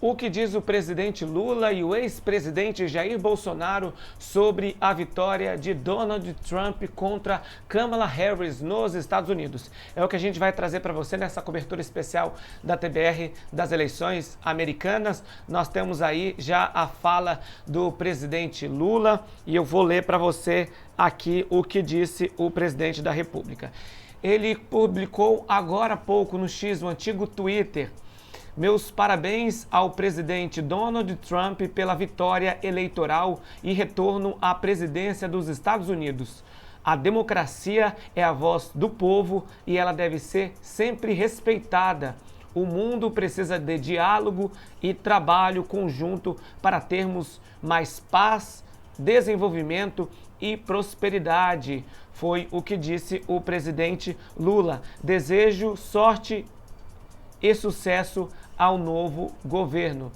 O que diz o presidente Lula e o ex-presidente Jair Bolsonaro sobre a vitória de Donald Trump contra Kamala Harris nos Estados Unidos? É o que a gente vai trazer para você nessa cobertura especial da TBR das eleições americanas. Nós temos aí já a fala do presidente Lula e eu vou ler para você aqui o que disse o presidente da República. Ele publicou agora há pouco no X, o antigo Twitter: meus parabéns ao presidente Donald Trump pela vitória eleitoral e retorno à presidência dos Estados Unidos. A democracia é a voz do povo e ela deve ser sempre respeitada. O mundo precisa de diálogo e trabalho conjunto para termos mais paz, desenvolvimento e prosperidade. Foi o que disse o presidente Lula. Desejo sorte e sucesso ao novo governo.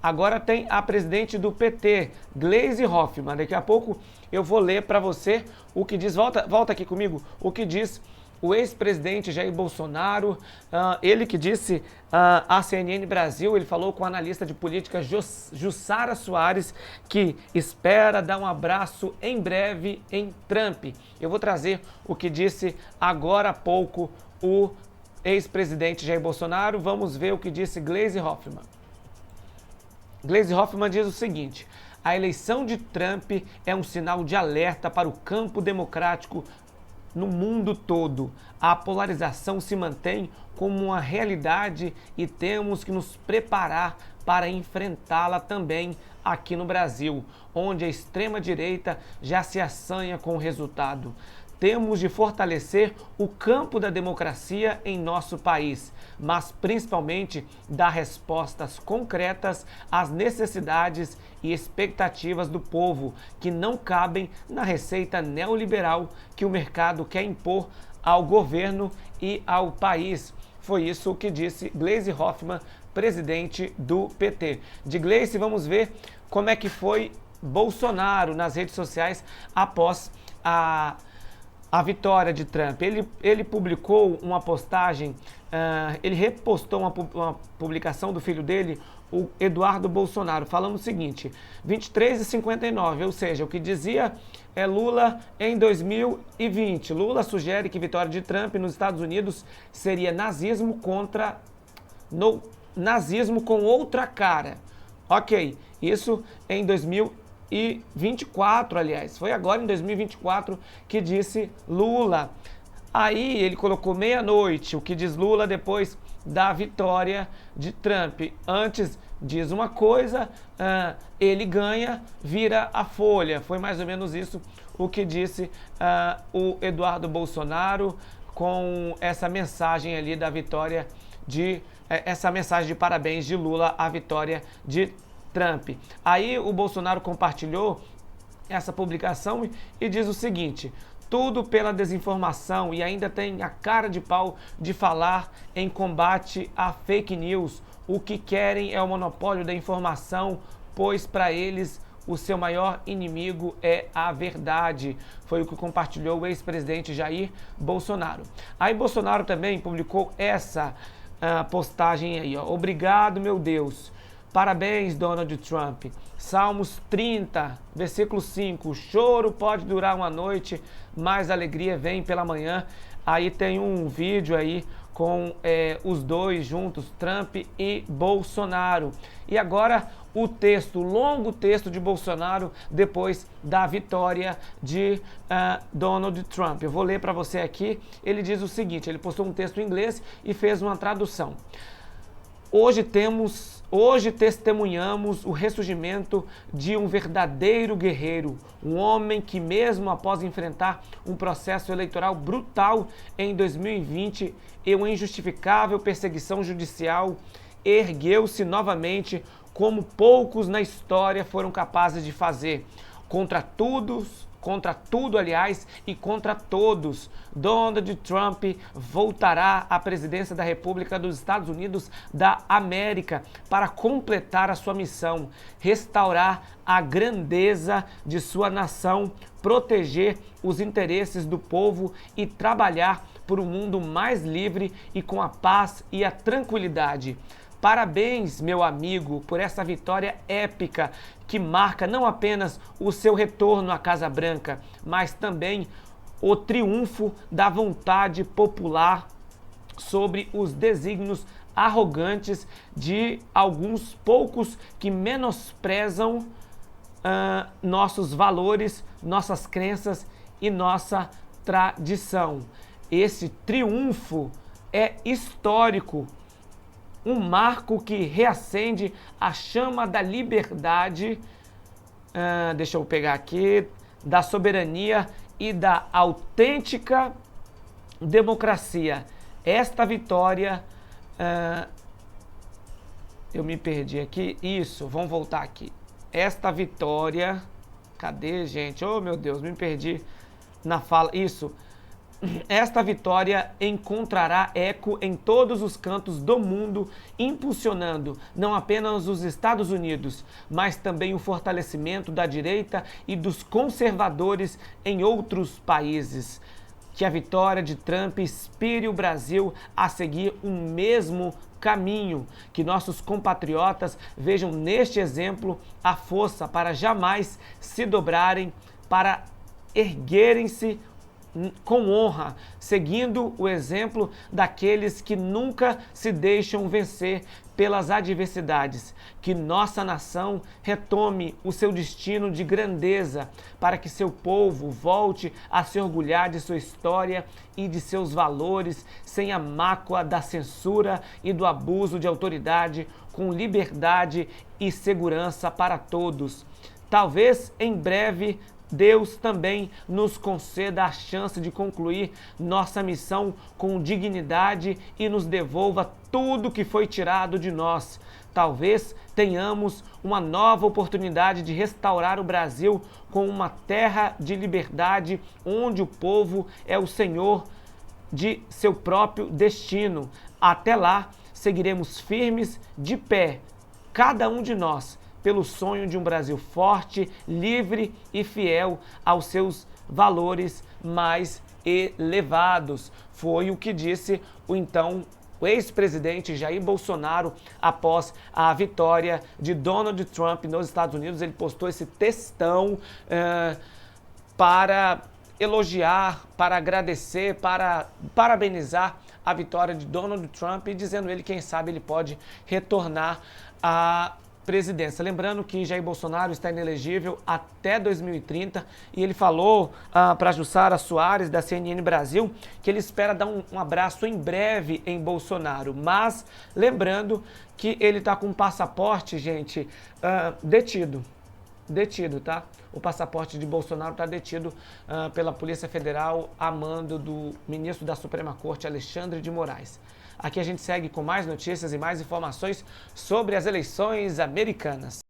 Agora tem a presidente do PT, Gleisi Hoffmann. Daqui a pouco eu vou ler para você o que diz, volta aqui comigo, o que diz o ex-presidente Jair Bolsonaro. Ele que disse à CNN Brasil, ele falou com a analista de política Jussara Soares, que espera dar um abraço em breve em Trump. Eu vou trazer o que disse agora há pouco o ex-presidente Jair Bolsonaro. Vamos ver o que disse Gleisi Hoffmann. Gleisi Hoffmann diz o seguinte: a eleição de Trump é um sinal de alerta para o campo democrático no mundo todo. A polarização se mantém como uma realidade e temos que nos preparar para enfrentá-la também aqui no Brasil, onde a extrema-direita já se assanha com o resultado. Temos de fortalecer o campo da democracia em nosso país, mas principalmente dar respostas concretas às necessidades e expectativas do povo, que não cabem na receita neoliberal que o mercado quer impor ao governo e ao país. Foi isso que disse Gleisi Hoffmann, presidente do PT. De Gleisi, vamos ver como é que foi Bolsonaro nas redes sociais após a vitória de Trump. Ele publicou uma postagem, ele repostou uma publicação do filho dele, o Eduardo Bolsonaro, falando o seguinte: 23h59, ou seja, o que dizia Lula em 2020. Lula sugere que vitória de Trump nos Estados Unidos seria nazismo nazismo com outra cara. Ok, isso em 2024, aliás, foi agora em 2024 que disse Lula. Aí ele colocou meia-noite, o que diz Lula depois da vitória de Trump. Antes diz uma coisa, ele ganha, vira a folha. Foi mais ou menos isso o que disse o Eduardo Bolsonaro com essa mensagem ali da vitória essa mensagem de parabéns de Lula à vitória de Trump. Aí o Bolsonaro compartilhou essa publicação e diz o seguinte: tudo pela desinformação, e ainda tem a cara de pau de falar em combate à fake news. O que querem é o monopólio da informação, pois para eles o seu maior inimigo é a verdade. Foi o que compartilhou o ex-presidente Jair Bolsonaro. Aí Bolsonaro também publicou essa postagem aí, ó: obrigado, meu Deus. Parabéns, Donald Trump. Salmos 30, versículo 5. O choro pode durar uma noite, mas a alegria vem pela manhã. Aí tem um vídeo aí com os dois juntos, Trump e Bolsonaro. E agora o longo texto de Bolsonaro depois da vitória de Donald Trump. Eu vou ler para você aqui. Ele diz o seguinte, ele postou um texto em inglês e fez uma tradução. Hoje testemunhamos o ressurgimento de um verdadeiro guerreiro, um homem que, mesmo após enfrentar um processo eleitoral brutal em 2020 e uma injustificável perseguição judicial, ergueu-se novamente como poucos na história foram capazes de fazer. Contra tudo, aliás, e contra todos, Donald Trump voltará à presidência da República dos Estados Unidos da América para completar a sua missão, restaurar a grandeza de sua nação, proteger os interesses do povo e trabalhar por um mundo mais livre e com a paz e a tranquilidade. Parabéns, meu amigo, por essa vitória épica que marca não apenas o seu retorno à Casa Branca, mas também o triunfo da vontade popular sobre os desígnios arrogantes de alguns poucos que menosprezam nossos valores, nossas crenças e nossa tradição. Esse triunfo é histórico, um marco que reacende a chama da liberdade, deixa eu pegar aqui, da soberania e da autêntica democracia. Esta vitória, eu me perdi aqui, isso, vamos voltar aqui. Esta vitória, cadê, gente? Oh, meu Deus, me perdi na fala, isso. Esta vitória encontrará eco em todos os cantos do mundo, impulsionando não apenas os Estados Unidos, mas também o fortalecimento da direita e dos conservadores em outros países. Que a vitória de Trump inspire o Brasil a seguir o mesmo caminho, que nossos compatriotas vejam neste exemplo a força para jamais se dobrarem, para erguerem-se com honra, seguindo o exemplo daqueles que nunca se deixam vencer pelas adversidades. Que nossa nação retome o seu destino de grandeza, para que seu povo volte a se orgulhar de sua história e de seus valores, sem a mácula da censura e do abuso de autoridade, com liberdade e segurança para todos. Talvez em breve Deus também nos conceda a chance de concluir nossa missão com dignidade e nos devolva tudo que foi tirado de nós. Talvez tenhamos uma nova oportunidade de restaurar o Brasil com uma terra de liberdade, onde o povo é o senhor de seu próprio destino. Até lá, seguiremos firmes de pé, cada um de nós, pelo sonho de um Brasil forte, livre e fiel aos seus valores mais elevados. Foi o que disse o ex-presidente Jair Bolsonaro após a vitória de Donald Trump nos Estados Unidos. Ele postou esse textão para elogiar, para agradecer, para parabenizar a vitória de Donald Trump e dizendo ele, quem sabe, ele pode retornar à presidência. Lembrando que Jair Bolsonaro está inelegível até 2030 e ele falou para Jussara Soares, da CNN Brasil, que ele espera dar um abraço em breve em Bolsonaro. Mas lembrando que ele está com um passaporte, gente, detido, tá? O passaporte de Bolsonaro está detido pela Polícia Federal a mando do ministro da Suprema Corte, Alexandre de Moraes. Aqui a gente segue com mais notícias e mais informações sobre as eleições americanas.